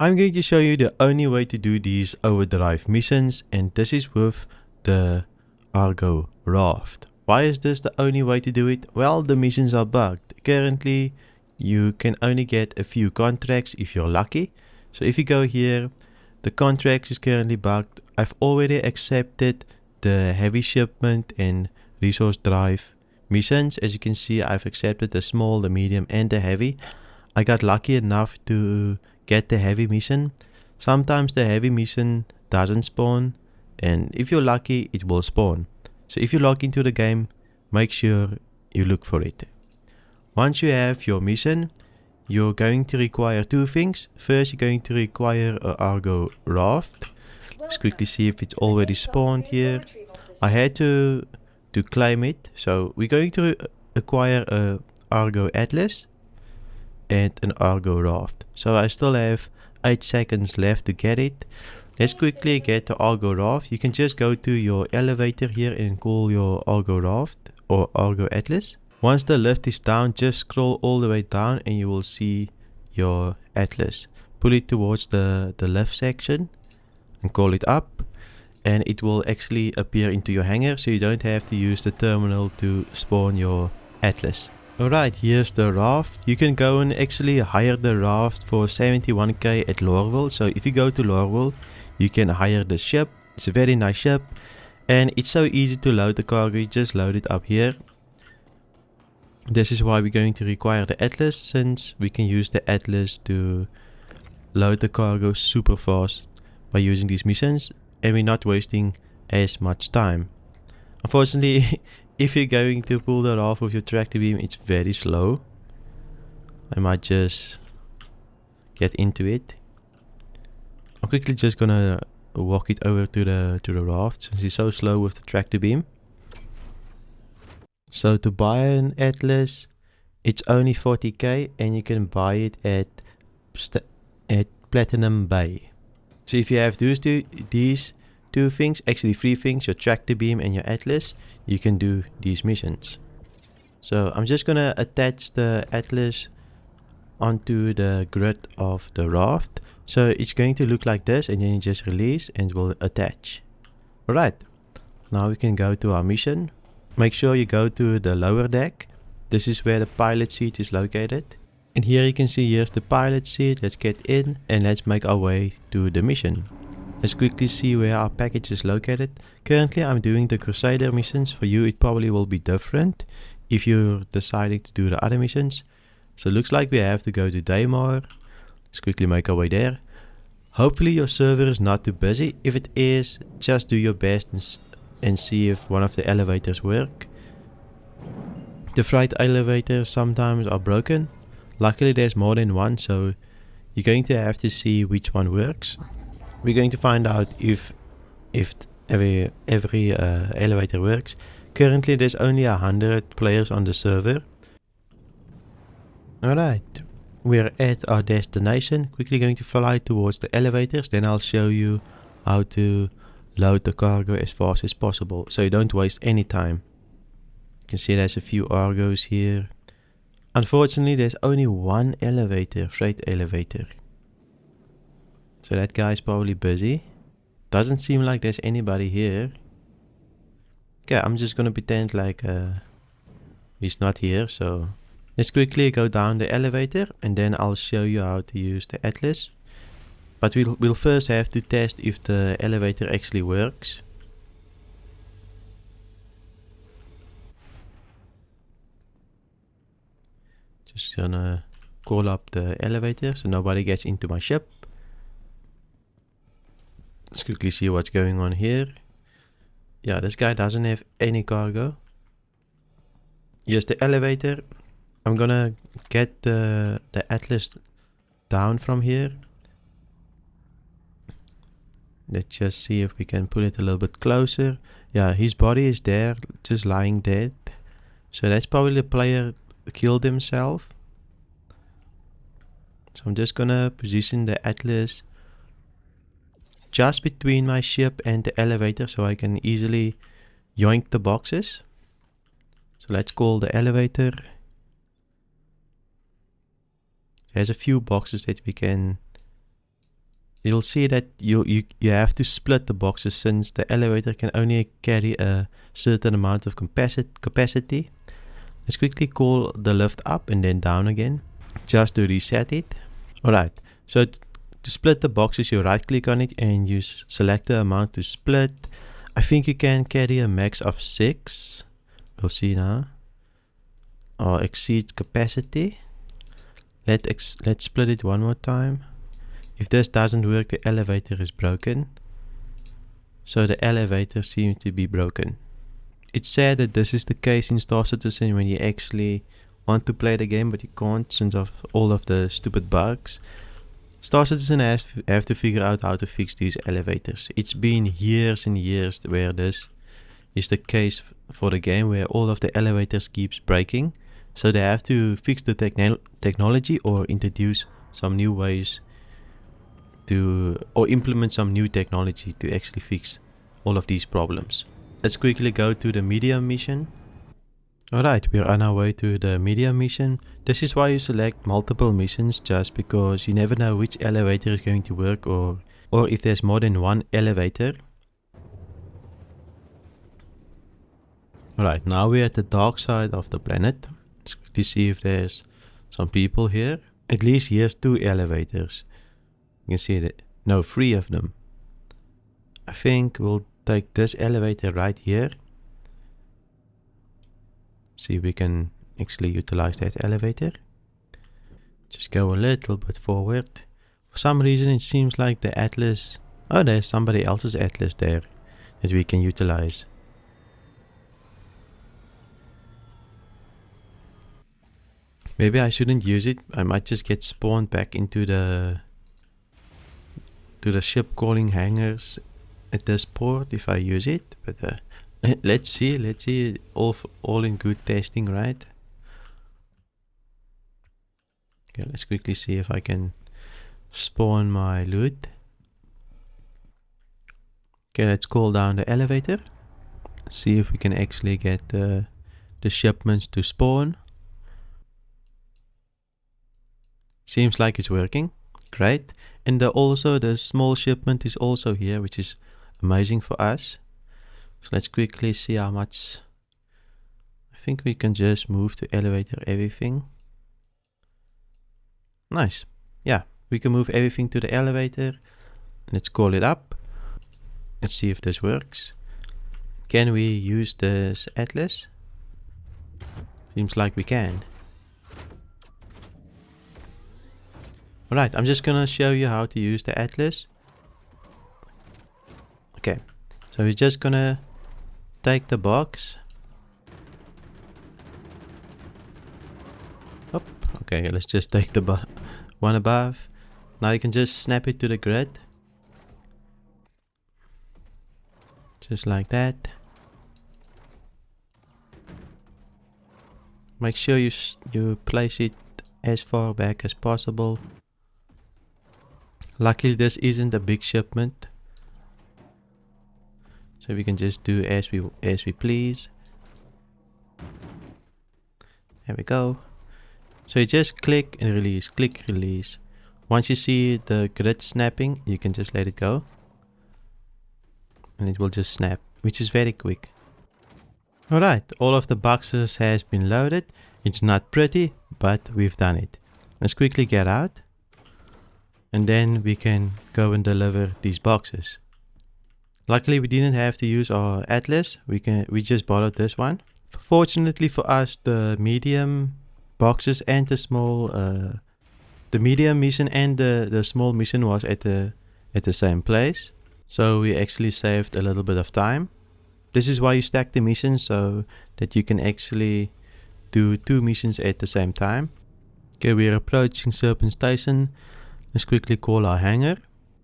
I'm going to show you the only way to do these overdrive missions, and this is with the Argo Raft. Why is this the only way to do it? Well, the missions are bugged. Currently, you can only get a few contracts if you're lucky. So if you go here, the contracts is currently bugged. I've already accepted the heavy shipment and resource drive missions. As you can see, I've accepted the small, the medium, and the heavy. I got lucky enough to get the heavy mission. Sometimes the heavy mission doesn't spawn, and if you're lucky, it will spawn. So if you log into the game, make sure you look for it. Once you have your mission, you're going to require two things. First, you're going to require a Argo Raft. Let's quickly see if it's already spawned here. I had to claim it, so we're going to acquire a Argo Atlas and an Argo Raft. So I still have 8 seconds left to get it. Let's quickly get the Argo Raft. You can just go to your elevator here and call your Argo Raft or Argo Atlas. Once the lift is down, just scroll all the way down and you will see your Atlas. Pull it towards the left section and call it up, and it will actually appear into your hangar, so you don't have to use the terminal to spawn your Atlas. Alright, here's the raft. You can go and actually hire the raft for 71k at Lorville. So if you go to Lorville, you can hire the ship. It's a very nice ship, and it's so easy to load the cargo. You just load it up here. This is why we're going to require the Atlas, since we can use the Atlas to load the cargo super fast by using these missions, and we're not wasting as much time. Unfortunately, if you're going to pull that off with your tractor beam, it's very slow. I might just get into it. I'm quickly just gonna walk it over to the raft, since it's so slow with the tractor beam. So to buy an Atlas, it's only 40k, and you can buy it at Platinum Bay. So if you have these two things, actually 3 things, your tractor beam and your Atlas, you can do these missions. So I'm just gonna attach the Atlas onto the grid of the raft. So it's going to look like this, and then you just release and it will attach. Alright, now we can go to our mission. Make sure you go to the lower deck. This is where the pilot seat is located. And here you can see, here's the pilot seat. Let's get in and let's make our way to the mission. Let's quickly see where our package is located. Currently I'm doing the Crusader missions. For you it probably will be different if you're deciding to do the other missions. So it looks like we have to go to Daymar. Let's quickly make our way there. Hopefully your server is not too busy. If it is, just do your best and see if one of the elevators work. The freight elevators sometimes are broken. Luckily there's more than one, so you're going to have to see which one works. We're going to find out if every elevator works. Currently there's only 100 players on the server. Alright, we're at our destination. Quickly going to fly towards the elevators, then I'll show you how to load the cargo as fast as possible, so you don't waste any time. You can see there's a few Argos here. Unfortunately there's only one elevator, freight elevator. So that guy's probably busy. Doesn't seem like there's anybody here. Okay, I'm just gonna pretend like he's not here. So let's quickly go down the elevator and then I'll show you how to use the Atlas. But we'll first have to test if the elevator actually works. Just gonna call up the elevator so nobody gets into my ship. Let's quickly see what's going on here. Yeah, this guy doesn't have any cargo. Here's the elevator. I'm gonna get the Atlas down from here. Let's just see if we can pull it a little bit closer. Yeah, his body is there, just lying dead. So that's probably the player killed himself. So I'm just gonna position the Atlas just between my ship and the elevator so I can easily yoink the boxes. So let's call the elevator. There's a few boxes that we can you'll see that you have to split the boxes since the elevator can only carry a certain amount of capacity. Let's quickly call the lift up and then down again, just to reset it. Alright, so to split the boxes, you right click on it and you select the amount to split. I think you can carry a max of 6. We'll see now. Or exceed capacity. Let's split it one more time. If this doesn't work, the elevator is broken. So the elevator seems to be broken. It's sad that this is the case in Star Citizen when you actually want to play the game, but you can't since of all of the stupid bugs. Star Citizen have to figure out how to fix these elevators. It's been years and years where this is the case for the game, where all of the elevators keeps breaking. So they have to fix the technology or introduce some new ways or implement some new technology to actually fix all of these problems. Let's quickly go to the medium mission. Alright, we're on our way to the medium mission. This is why you select multiple missions, just because you never know which elevator is going to work or if there's more than one elevator. Alright, now we're at the dark side of the planet. Let's quickly see if there's some people here. At least here's 2 elevators. You can see that. No, 3 of them. I think we'll take this elevator right here. See if we can actually utilize that elevator. Just go a little bit forward. For some reason it seems like the Atlas... Oh, there's somebody else's Atlas there that we can utilize. Maybe I shouldn't use it. I might just get spawned back into the ship calling hangars at this port if I use it. But let's see. All in good testing, right? Okay, let's quickly see if I can spawn my loot. Okay, let's call down the elevator. See if we can actually get the shipments to spawn. Seems like it's working. Great. And also the small shipment is also here, which is amazing for us. So let's quickly see how much. I think we can just move to elevator everything. Nice. Yeah, we can move everything to the elevator. Let's call it up. Let's see if this works. Can we use this Atlas? Seems like we can. Alright, I'm just gonna show you how to use the Atlas. Okay, so we're just gonna take the box. Up. Okay, let's just take the one above. Now you can just snap it to the grid. Just like that. Make sure you place it as far back as possible. Luckily this isn't a big shipment, so we can just do as we please. There we go. So you just click and release, click, release. Once you see the grid snapping, you can just let it go. And it will just snap, which is very quick. Alright, all of the boxes has been loaded. It's not pretty, but we've done it. Let's quickly get out. And then we can go and deliver these boxes. Luckily we didn't have to use our Atlas. We just borrowed this one. Fortunately for us, the medium boxes and the small the medium mission and the small mission was at the same place. So we actually saved a little bit of time. This is why you stack the missions, so that you can actually do 2 missions at the same time. Okay, we're approaching Serpent Station. Let's quickly call our hangar.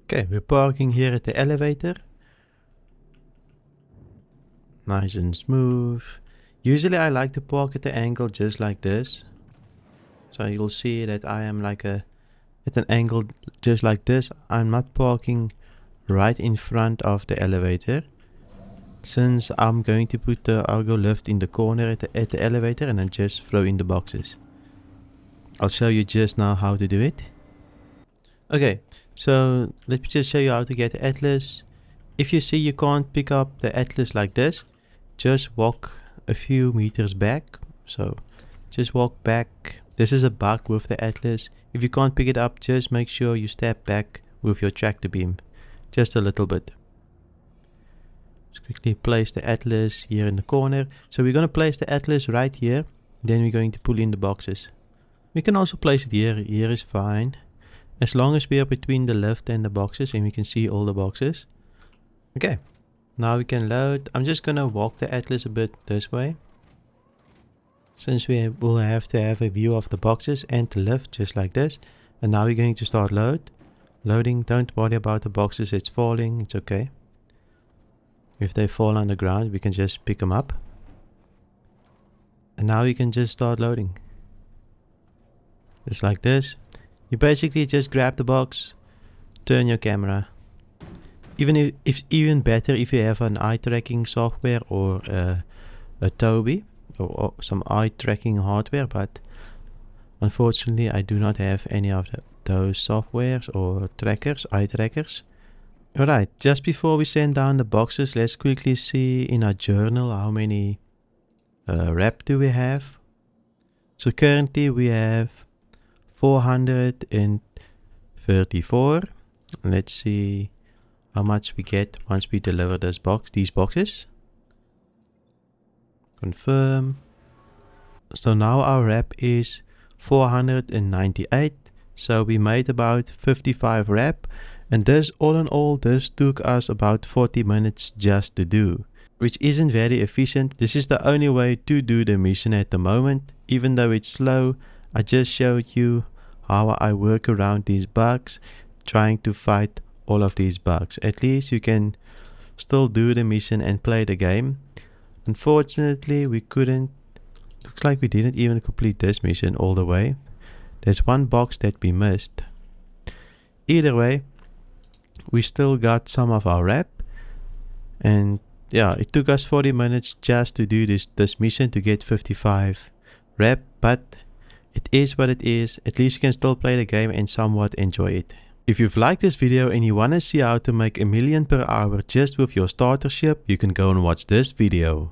Okay, we're parking here at the elevator. Nice and smooth. Usually I like to park at the angle just like this. So you'll see that I am like at an angle just like this. I'm not parking right in front of the elevator, since I'm going to put the Argo lift in the corner at the elevator and then just throw in the boxes. I'll show you just now how to do it. Okay, So let me just show you how to get the atlas. If you see you can't pick up the atlas like this, just walk a few meters back. So just walk back. This is a bug with the atlas. If you can't pick it up, just make sure you step back with your tractor beam. Just a little bit. Let's quickly place the atlas here in the corner. So we're going to place the atlas right here. Then we're going to pull in the boxes. We can also place it here. Here is fine. As long as we are between the lift and the boxes and we can see all the boxes. Okay. Now we can load. I'm just going to walk the atlas a bit this way. Since we will have to have a view of the boxes and the lift just like this. And now we're going to start loading. Don't worry about the boxes. It's falling. It's okay. If they fall on the ground, we can just pick them up. And now we can just start loading. Just like this. You basically just grab the box, turn your camera. Even better if you have an eye tracking software or a Toby or some eye tracking hardware, but unfortunately I do not have any of those softwares or eye trackers. Alright, just before we send down the boxes, let's quickly see in our journal how many wrap do we have. So currently we have 434. Let's see how much we get once we deliver these boxes. Confirm. So now our wrap is 498. So we made about 55 wrap. And this, all in all, this took us about 40 minutes just to do, which isn't very efficient. This is the only way to do the mission at the moment. Even though it's slow, I just showed you how I work around these bugs, trying to fight all of these bugs. At least you can still do the mission and play the game. Unfortunately, we couldn't. Looks like we didn't even complete this mission all the way. There's one box that we missed. Either way, we still got some of our wrap. And yeah, it took us 40 minutes just to do this mission to get 55 wrap, but it is what it is. At least you can still play the game and somewhat enjoy it. If you've liked this video and you want to see how to make $1 million per hour just with your starter ship, you can go and watch this video.